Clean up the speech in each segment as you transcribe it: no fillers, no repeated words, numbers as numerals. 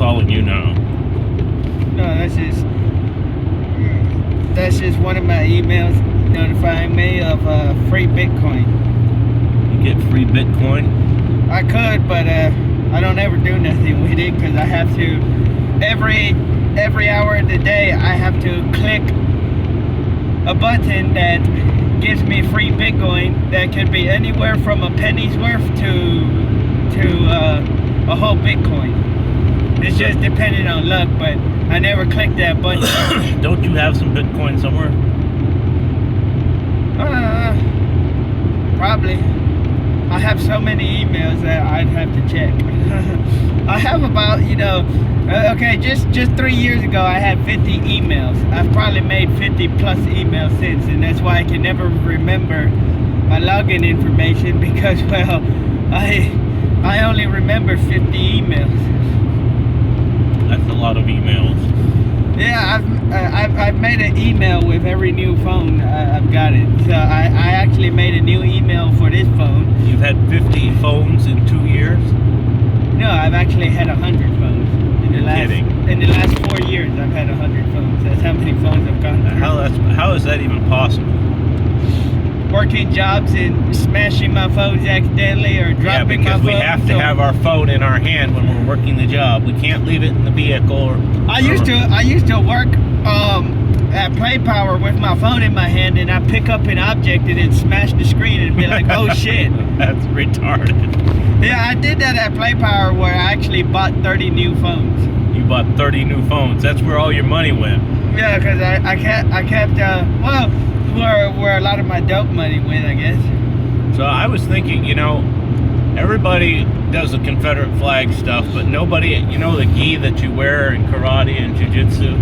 calling you now? No, that's just one of my emails notifying me of free Bitcoin. You get free Bitcoin? I could, but I don't ever do nothing with it because I have to every hour of the day I have to click a button that gives me free Bitcoin that could be anywhere from a penny's worth to a whole Bitcoin. It's just depending on luck, but I never click that button. Don't you have some Bitcoin somewhere? Probably. I have so many emails that I'd have to check. I have about, okay, just 3 years ago I had 50 emails. I've probably made 50 plus emails since, and that's why I can never remember my login information because, well, I only remember 50 emails. That's a lot of emails. Yeah, I've made an email with every new phone I've got it. So I actually made a new email for this phone. You've had 50 phones in 2 years? No, I've actually had 100 phones. In the last 4 years, I've had 100 phones. That's how many phones I've gotten. How is that even possible? Working jobs and smashing my phones accidentally or dropping my phone. Yeah, because we have to have our phone in our hand when we're working the job. We can't leave it in the vehicle. I used to work at Play Power with my phone in my hand, and I pick up an object and it smash the screen and be like, oh shit. That's retarded. Yeah, I did that at Play Power where I actually bought 30 new phones. You bought 30 new phones. That's where all your money went. Yeah, because I kept where a lot of my dope money went, I guess. So I was thinking, everybody does the Confederate flag stuff, but nobody, the gi that you wear in karate and jiu-jitsu?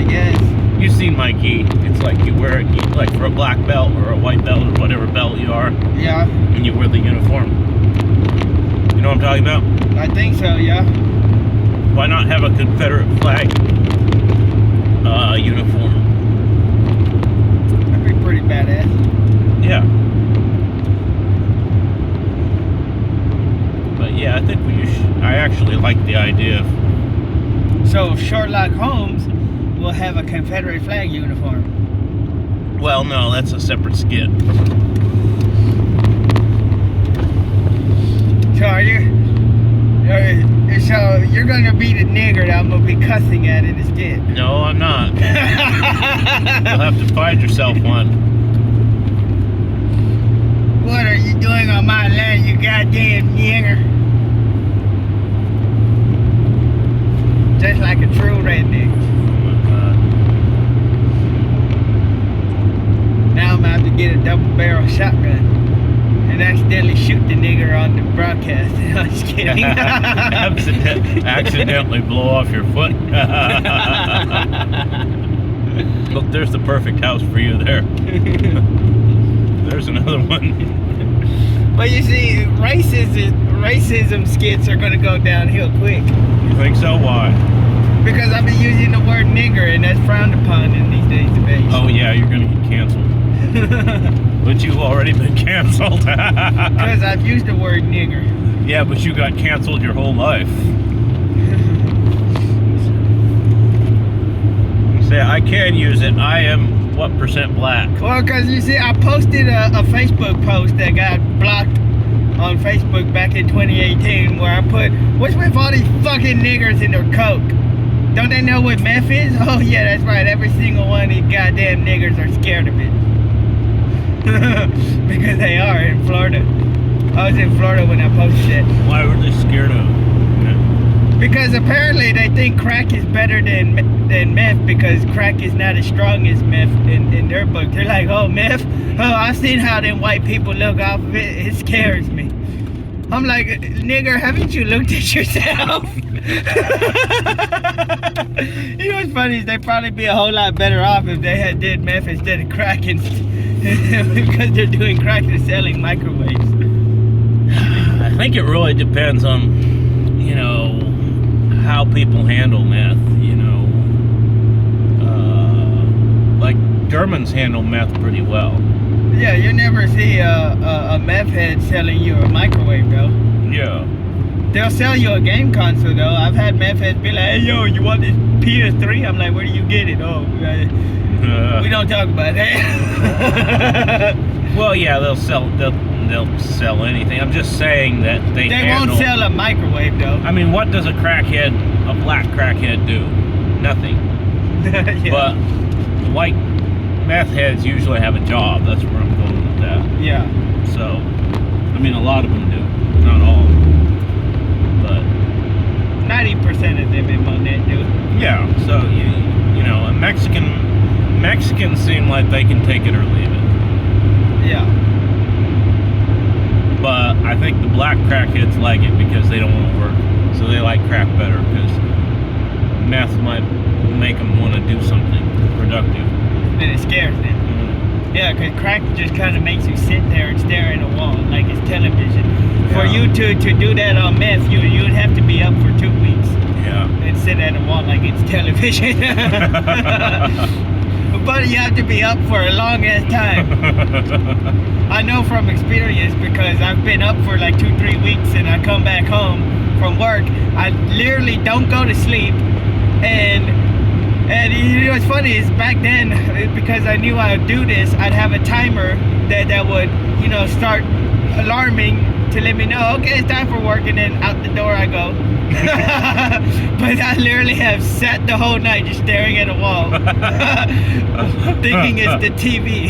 Yes. You've seen my gi. It's like you wear it like for a black belt or a white belt or whatever belt you are. Yeah. And you wear the uniform. You know what I'm talking about? I think so, yeah. Why not have a Confederate flag uniform? That'd be pretty badass. Yeah. But yeah, I think I actually like the idea of... So Sherlock Holmes will have a Confederate flag uniform. Well, no, that's a separate skit. So you're gonna be the nigger that I'm gonna be cussing at in the skit. No, I'm not. You'll have to find yourself one. What are you doing on my land, you goddamn nigger? Just like a true redneck. Oh my God. Now I'm gonna have to get a double barrel shotgun and accidentally shoot the nigger on the broadcast. I'm just kidding. Accidentally blow off your foot. Look, there's the perfect house for you there. There's another one. But you see, racism skits are gonna go downhill quick. You think so? Why? Because I've been using the word nigger, and that's frowned upon in these days and age. Oh yeah, you're gonna get canceled. But you've already been canceled. Because I've used the word nigger. Yeah, but you got canceled your whole life. You say, I can use it. I am what % black? Well, because you see, I posted a Facebook post that got blocked on Facebook back in 2018 where I put, what's with all these fucking niggers in their coke? Don't they know what meth is? Oh yeah, that's right. Every single one of these goddamn niggers are scared of it. Because they are in Florida. I was in Florida when I posted it. Why were they scared of it? Because apparently they think crack is better than meth because crack is not as strong as meth in their book. They're like, oh, meth? Oh, I've seen how them white people look off of it. It scares me. I'm like, nigger, haven't you looked at yourself? You know what's funny is they'd probably be a whole lot better off if they had did meth instead of crack because they're doing crack and selling microwaves. I think it really depends on, how people handle meth, like Germans handle meth pretty well. Yeah, you never see a meth head selling you a microwave, though. Yeah. They'll sell you a game console though. I've had meth heads be like, hey yo, you want this PS3? I'm like, where do you get it? Oh, we don't talk about that. Well, yeah, they'll sell anything. I'm just saying that they won't sell a microwave though. I mean, what does a black crackhead do? Nothing. Yeah. But white meth heads usually have a job. That's where I'm going with that. Yeah. So, I mean, a lot of them do, not all, but 90% of them in Monet do. yeah. So you know, Mexicans seem like they can take it or leave it. Yeah. But I think the black crackheads like it because they don't want to work, so they like crack better because meth might make them want to do something productive. And it scares them. Mm-hmm. Yeah, because crack just kind of makes you sit there and stare at a wall like it's television. For you to do that on meth, you would have to be up for 2 weeks. Yeah. And sit at a wall like it's television. But you have to be up for a long ass time. I know from experience because I've been up for like 2-3 weeks and I come back home from work. I literally don't go to sleep. And you know what's funny is back then, because I knew I would do this, I'd have a timer that would, you know, start alarming to let me know, okay, it's time for work, and then out the door I go. But I literally have sat the whole night just staring at a wall, thinking it's the TV,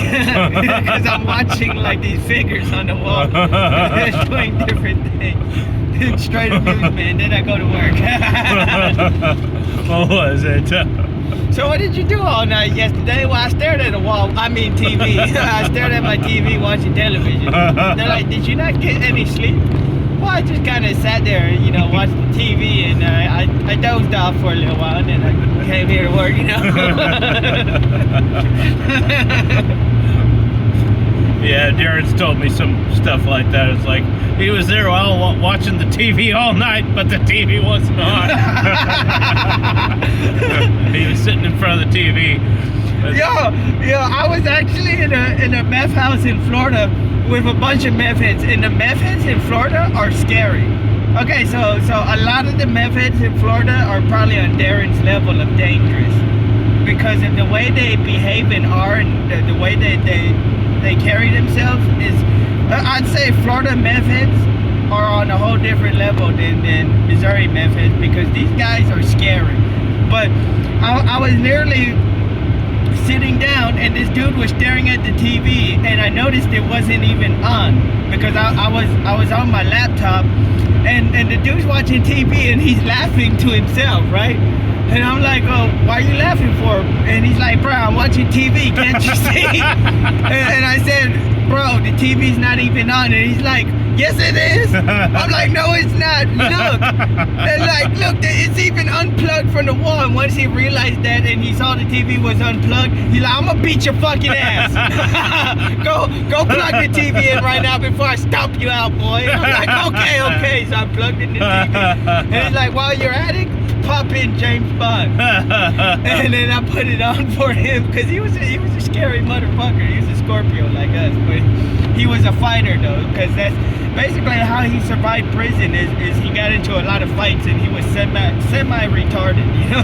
because I'm watching like these figures on the wall, doing different things. Straight amusement, then I go to work. What was it? So what did you do all night yesterday? Well, I stared at a wall. I mean TV. I stared at my TV watching television. They're like, did you not get any sleep? Well, I just kind of sat there, you know, watched the TV, and I dozed off for a little while, and then I came here to work, you know. Yeah, Darren's told me some stuff like that. It's like he was there while watching the TV all night, but the TV wasn't on. He was sitting in front of the TV. Yo, I was actually in a meth house in Florida with a bunch of meth heads, and the meth heads in Florida are scary. Okay, so a lot of the meth heads in Florida are probably on Darren's level of dangerous because of the way they behave and are, and the way they carry themselves is, I'd say Florida meth heads are on a whole different level than Missouri meth heads because these guys are scary. But I was literally sitting down and this dude was staring at the TV and I noticed it wasn't even on because I was on my laptop and the dude's watching TV and he's laughing to himself, right? And I'm like, oh, why are you laughing for? And he's like, bro, I'm watching TV, can't you see? and I said, bro, the TV's not even on. And he's like, yes it is. I'm like, no it's not, look. And like, look, it's even unplugged from the wall. And once he realized that and he saw the TV was unplugged, he's like, I'm gonna beat your fucking ass. go plug the TV in right now before I stomp you out, boy. And I'm like, okay. So I plugged in the TV. And he's like, while you're at it, pop in James Bond. And then I put it on for him because he was a scary motherfucker. He was a Scorpio like us, but he was a fighter though, because that's basically how he survived prison is he got into a lot of fights and he was semi-retarded, you know.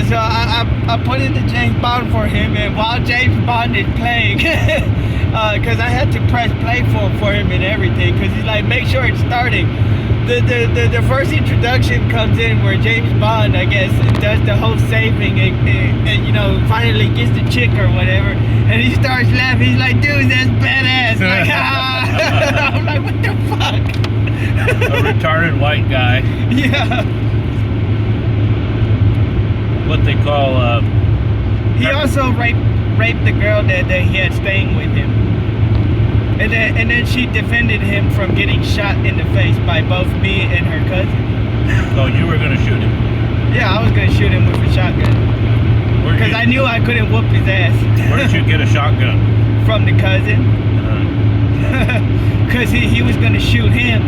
So I put in the James Bond for him, and while James Bond is playing, because I had to press play for him and everything, because he's like, make sure it's starting. The first introduction comes in where James Bond, I guess, does the whole saving and you know, finally gets the chick or whatever, and he starts laughing. He's like, dude, that's badass. Like, ah. I'm like, what the fuck? A retarded white guy. Yeah. What they call he also raped the girl that he had staying with him, and then she defended him from getting shot in the face by both me and her cousin. Oh, you were gonna shoot him? Yeah, I was gonna shoot him with a shotgun because I knew I couldn't whoop his ass. Where did you get a shotgun? From the cousin. Because he was gonna shoot him,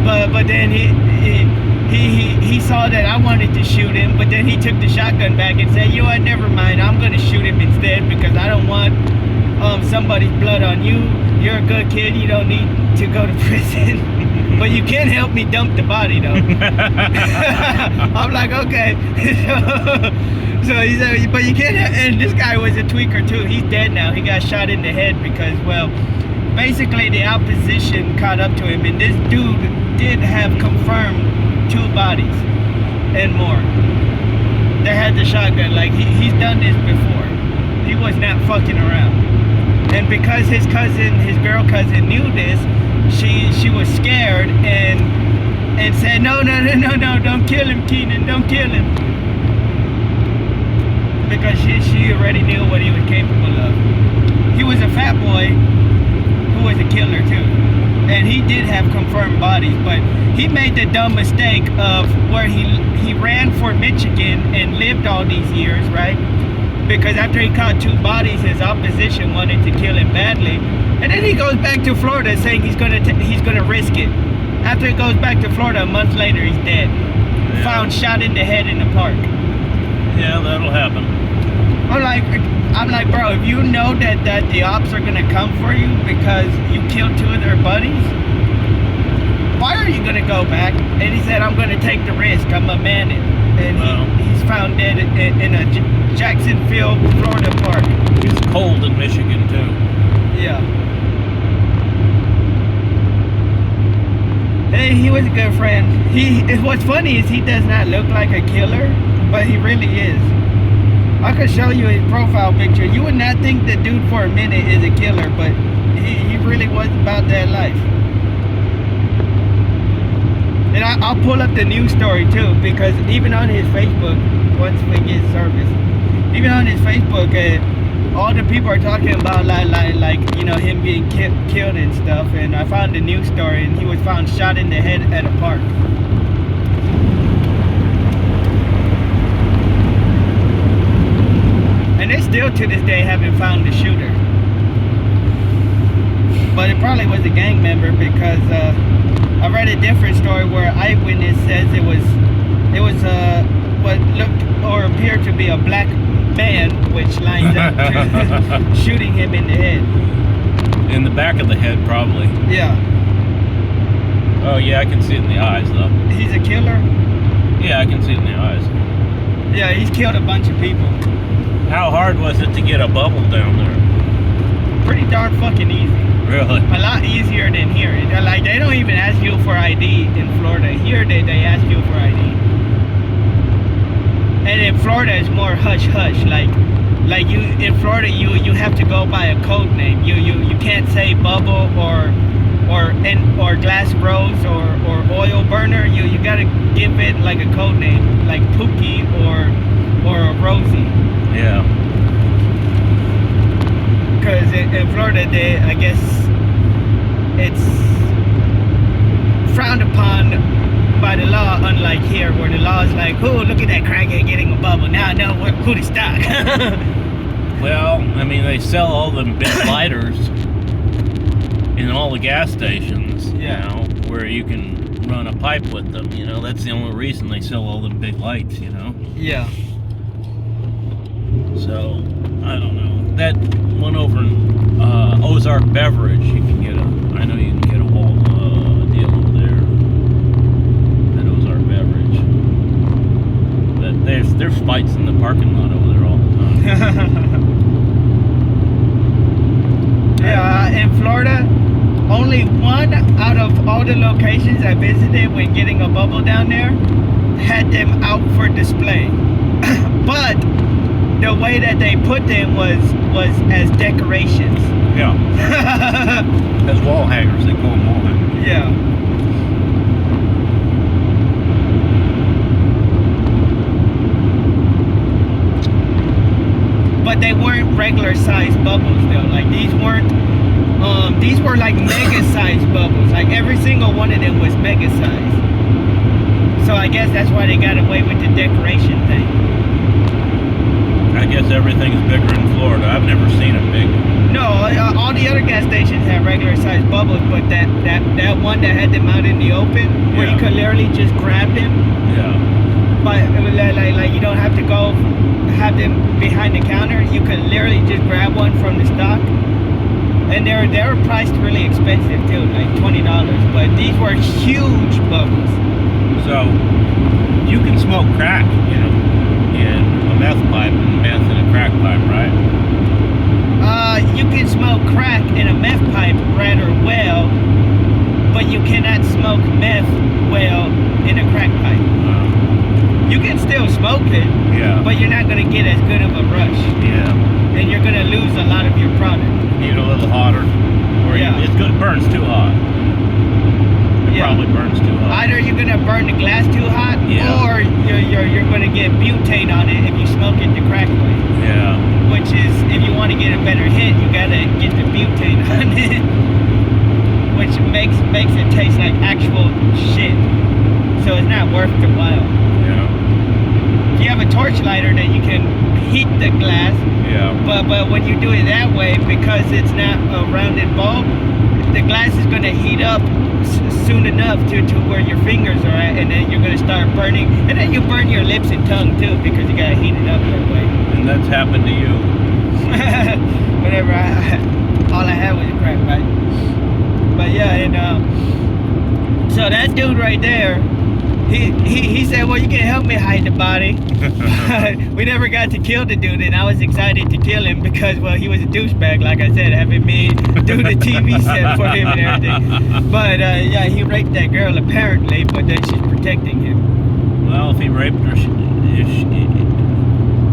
but then he saw that I wanted to shoot him, but then he took the shotgun back and said, you know what, never mind, I'm gonna shoot him instead because I don't want somebody's blood on you. You're a good kid. You don't need to go to prison. But you can help me dump the body, though. I'm like, okay. So he said, but you can't. And this guy was a tweaker too. He's dead now. He got shot in the head because, well, basically the opposition caught up to him, and this dude did have confirmed 2 bodies and more. They had the shotgun. Like he's done this before. He was not fucking around. And because his girl cousin knew this, she was scared and said, no, don't kill him, Keenan, don't kill him. Because she already knew what he was capable of. He was a fat boy who was a killer too. And he did have confirmed bodies, but he made the dumb mistake of where he ran for Michigan and lived all these years, right? Because after he caught 2 bodies, his opposition wanted to kill him badly. And then he goes back to Florida saying he's gonna risk it. After he goes back to Florida, a month later, he's dead. Yeah. Found shot in the head in the park. Yeah, that'll happen. I'm like, bro, if you know that the ops are gonna come for you because you killed 2 of their buddies, why are you gonna go back? And he said, I'm gonna take the risk. I'm a man. And he's found dead in a Jacksonville, Florida park. It's cold in Michigan too. Yeah. Hey, he was a good friend. What's funny is he does not look like a killer, but he really is. I could show you his profile picture. You would not think the dude for a minute is a killer, but he really was about that life. And I'll pull up the news story too, because even on his Facebook, once we get service, even on his Facebook, all the people are talking about like you know, him being killed and stuff. And I found the news story, and he was found shot in the head at a park. And they still to this day haven't found the shooter. But it probably was a gang member, because I read a different story where eyewitness says it was what looked or appeared to be a black man, which lines up to shooting him in the head. In the back of the head, probably. Yeah. Oh yeah, I can see it in the eyes though. He's a killer? Yeah, I can see it in the eyes. Yeah, he's killed a bunch of people. How hard was it to get a bubble down there? Pretty darn fucking easy. Really? A lot easier than here. Like, they don't even ask you for ID in Florida. Here they ask you for ID. And in Florida it's more hush hush. Like you in Florida you have to go by a code name. You can't say bubble or glass rose or oil burner. You gotta give it like a code name, like Pookie or Rosie. Yeah. Because in Florida, I guess it's frowned upon by the law, unlike here, where the law is like, oh, look at that crackhead getting a bubble. Now I know who to stock. Well, I mean, they sell all them big lighters in all the gas stations, Yeah. you know, where you can run a pipe with them, you know. That's the only reason they sell all them big lights, you know. Yeah. So, I don't know. That one over in Ozark Beverage, you can get I know you can get a whole deal over there at Ozark Beverage. But there's fights in the parking lot over there all the time. Yeah, in Florida, only one out of all the locations I visited when getting a bubble down there had them out for display. But the way that they put them was as decorations. Yeah. As wall hangers, they call them wall hangers. Yeah. But they weren't regular sized bubbles though. Like these were like mega sized bubbles. Like every single one of them was mega sized. So I guess that's why they got away with the decoration thing. I guess everything's bigger in Florida. I've never seen a big. No, all the other gas stations have regular sized bubbles, but that one that had them out in the open, where you could literally just grab them. Yeah. But like you don't have to go have them behind the counter. You can literally just grab one from the stock, and they're priced really expensive too, like $20. But these were huge bubbles. So you can smoke crack, in a meth pipe and meth in a crack pipe, right? You can smoke crack in a meth pipe rather well, but you cannot smoke meth well in a crack pipe. You can still smoke it, Yeah. but you're not going to get as good of a rush, Yeah. and you're going to lose a lot of your product. Need a little hotter. Or Yeah. it's good. It burns too hot. It Yeah. probably burns too hot. Either you're going to burn the glass too hot, Yeah. or you're going to get butane on it if you smoke it the crack way. Yeah. Which is, if you want to get a better hit, you got to get the butane on it, which makes it taste like actual shit. So it's not worth the while. Yeah. If you have a torch lighter, then you can heat the glass. Yeah. But when you do it that way, because it's not a rounded bulb, the glass is going to heat up soon enough to where your fingers are at, and then you're going to start burning, and then you burn your lips and tongue too, because you got to heat it up that way. And that's happened to you. Whatever, all I had was a crack pipe. But yeah, and so that dude right there, he said, well, you can help me hide the body. We never got to kill the dude, and I was excited to kill him because, well, he was a douchebag, like I said, having me do the TV set for him and everything. But yeah, he raped that girl apparently, but then she's protecting him. Well, if he raped her,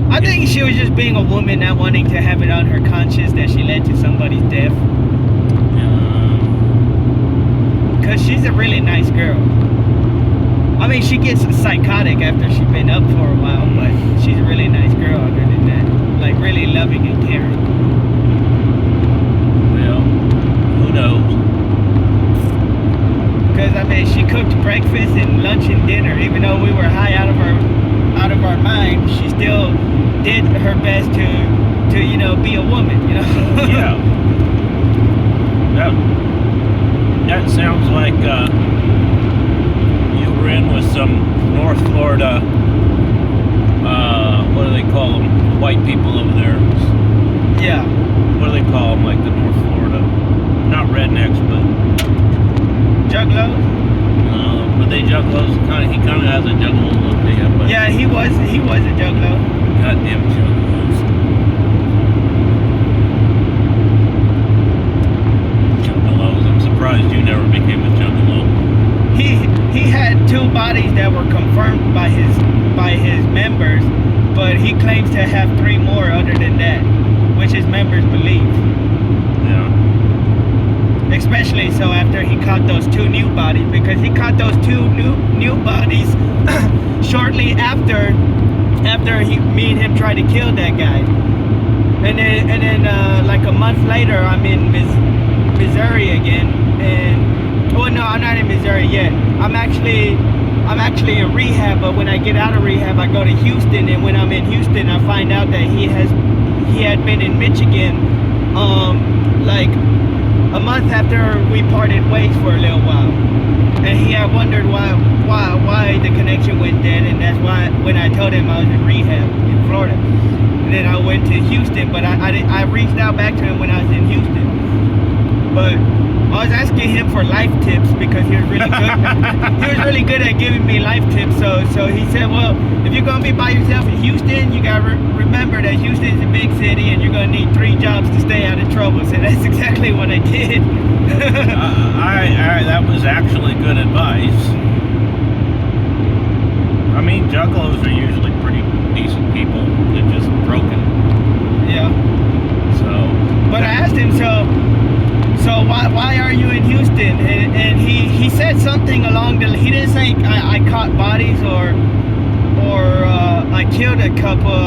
I think she was just being a woman, not wanting to have it on her conscience that she led to somebody's death. Because she's a really nice girl. I mean, she gets psychotic after she's been up for a while, but she's a really nice girl other than that. Like, really loving and caring. well, who knows? Because, I mean, she cooked breakfast and lunch and dinner. Even though we were high out of our mind, she still did her best to be a woman, Yeah. That sounds like you were in with some North Florida, what do they call them? White people over there. Yeah. What do they call them? Like the North Florida, not rednecks, but Juggalos? but they juggalos. He kind of has a juggalo look to him. But Yeah, he was a juggalo. goddamn juggalos. Juggalos. I'm surprised you never became a juggalo. He had 2 bodies that were confirmed by his members, but he claims to have 3 more other than that, which his members believe. Yeah. Especially so after he caught those 2 new bodies, because he caught those 2 new bodies shortly after me and him tried to kill that guy. And then like a month later, I'm in Missouri again, and well, no, I'm not in Missouri yet. I'm actually in rehab, but when I get out of rehab, I go to Houston, and when I'm in Houston, I find out that he had been in Michigan, like a month after we parted ways for a little while, and he had wondered why the connection went dead, and that's why when I told him I was in rehab in Florida, and then I went to Houston, but I reached out back to him when I was in Houston, but I was asking him for life tips because he was really good. He was really good at giving me life tips. So he said, well, if you're gonna be by yourself in Houston, you gotta remember that Houston is a big city, and you're gonna need 3 jobs to stay out of trouble. So that's exactly what I did. That was actually good advice. I mean, juggalos are usually pretty decent people. They're just broken. Yeah. So. But I asked him, so why are you in Houston? And he said something along the. He didn't say I caught bodies or I killed a couple.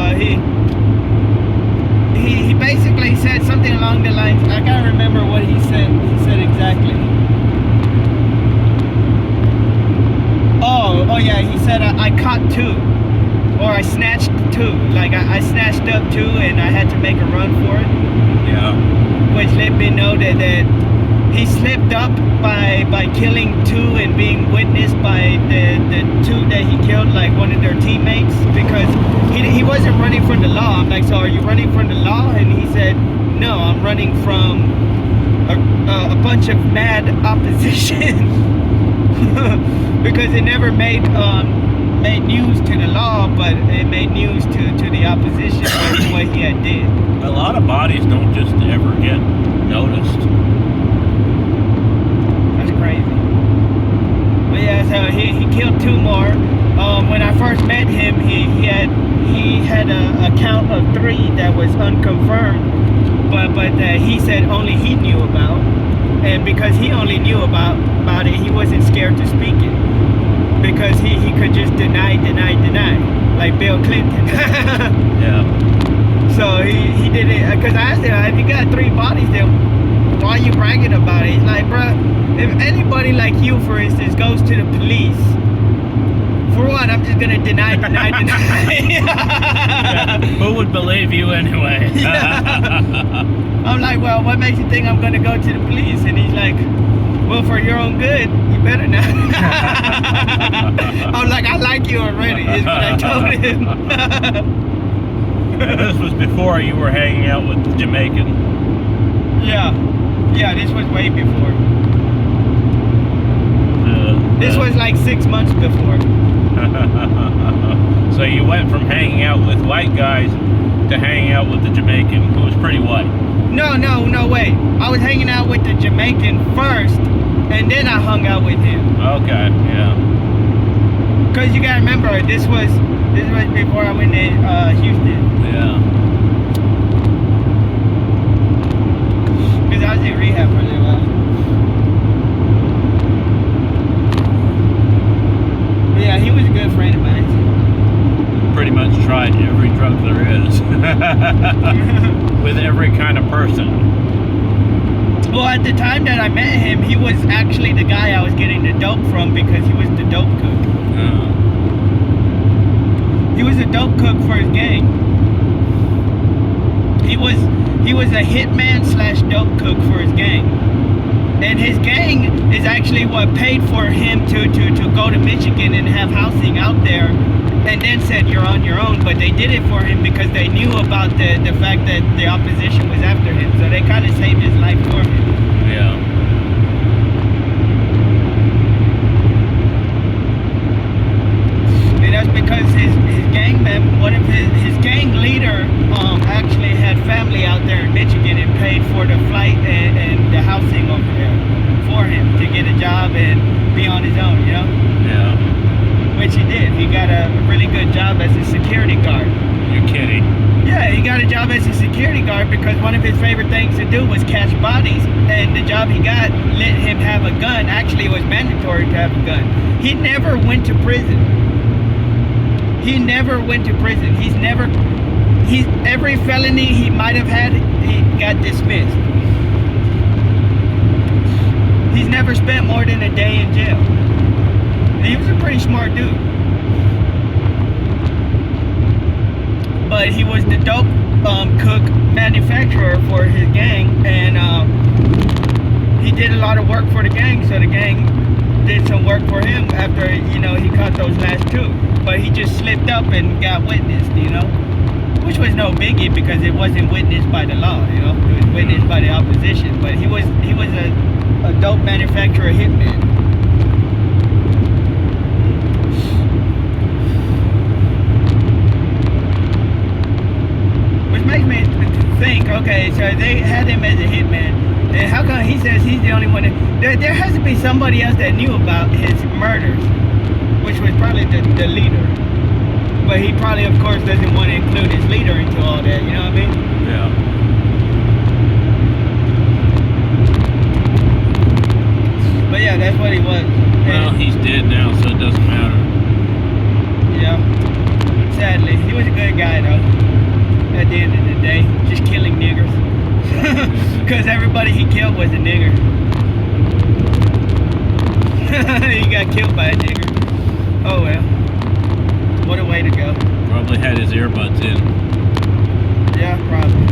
He basically said something along the lines. I gotta remember what he said. He said exactly. Oh yeah. He said I caught 2, or I snatched 2. Like I snatched up 2, and I had to make a run for it. Yeah. Which let me know that he slipped up by killing two and being witnessed by the two that he killed, like one of their teammates, because he wasn't running from the law. I'm like, so are you running from the law? And he said, no, I'm running from a bunch of mad opposition. Because it never made news to the law, but it made news to the opposition for what he had did. A lot of bodies don't just ever get noticed. That's crazy. But yeah, so he killed two more. When I first met him, he had a count of 3 that was unconfirmed, but he said only he knew about, and because he only knew about it, he wasn't scared to speak it, because he could just deny, like Bill Clinton. Yeah. So he did it, because I asked him, if you got 3 bodies, then why are you bragging about it? He's like, bruh, if anybody like you, for instance, goes to the police, for what, I'm just gonna deny. Yeah, who would believe you anyway? I'm like, well, what makes you think I'm gonna go to the police? And he's like, well, for your own good, you better not. I'm like, I like you already, is what I told him. And this was before you were hanging out with the Jamaican. Yeah, this was way before. This was like 6 months before. So you went from hanging out with white guys to hanging out with the Jamaican, who was pretty white. No way. I was hanging out with the Jamaican first, and then I hung out with him. Okay, yeah. Cause you gotta remember, this was before I went to Houston. Yeah. Cause I was in rehab for a little while. But yeah, he was a good friend of mine. Pretty much tried every drug there is. With every kind of person. Well, at the time that I met him, he was actually the guy I was getting the dope from, because he was the dope cook. He was a dope cook for his gang. He was a hitman / dope cook for his gang. And his gang is actually what paid for him to go to Michigan and have housing out there, and then said, you're on your own. But they did it for him because they knew about the fact that the opposition was after him. So they kind of saved his life for him. Yeah. And that's because his gang member, one of his gang leader, actually had family out there in Michigan and paid for the flight and the housing over there for him to get a job and be on his own, you know? Yeah. Which he did. He got a really good job as a security guard. You're kidding. Yeah, he got a job as a security guard because one of his favorite things to do was catch bodies, and the job he got let him have a gun. Actually, it was mandatory to have a gun. He never went to prison. Every felony he might have had, he got dismissed. He's never spent more than a day in jail. He was a pretty smart dude. But he was the dope cook manufacturer for his gang, and he did a lot of work for the gang, so the gang did some work for him after, he caught those last 2. But he just slipped up and got witnessed, which was no biggie because it wasn't witnessed by the law, it was witnessed by the opposition. But he was a dope manufacturer hitman. Which makes me think, okay, so they had him as a hitman, and how come he says he's the only one there has to be somebody else that knew about his murders, which was probably the leader. But he probably, of course, doesn't want to include his leader into all that, you know what I mean? Yeah. But yeah, that's what he was. Well, he's dead now, so it doesn't matter. Yeah. Sadly. He was a good guy, though. At the end of the day. Just killing niggers. Because everybody he killed was a nigger. He got killed by a nigger. Oh well. What a way to go. Probably had his earbuds in. Yeah, probably.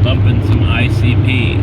Bumping some ICP.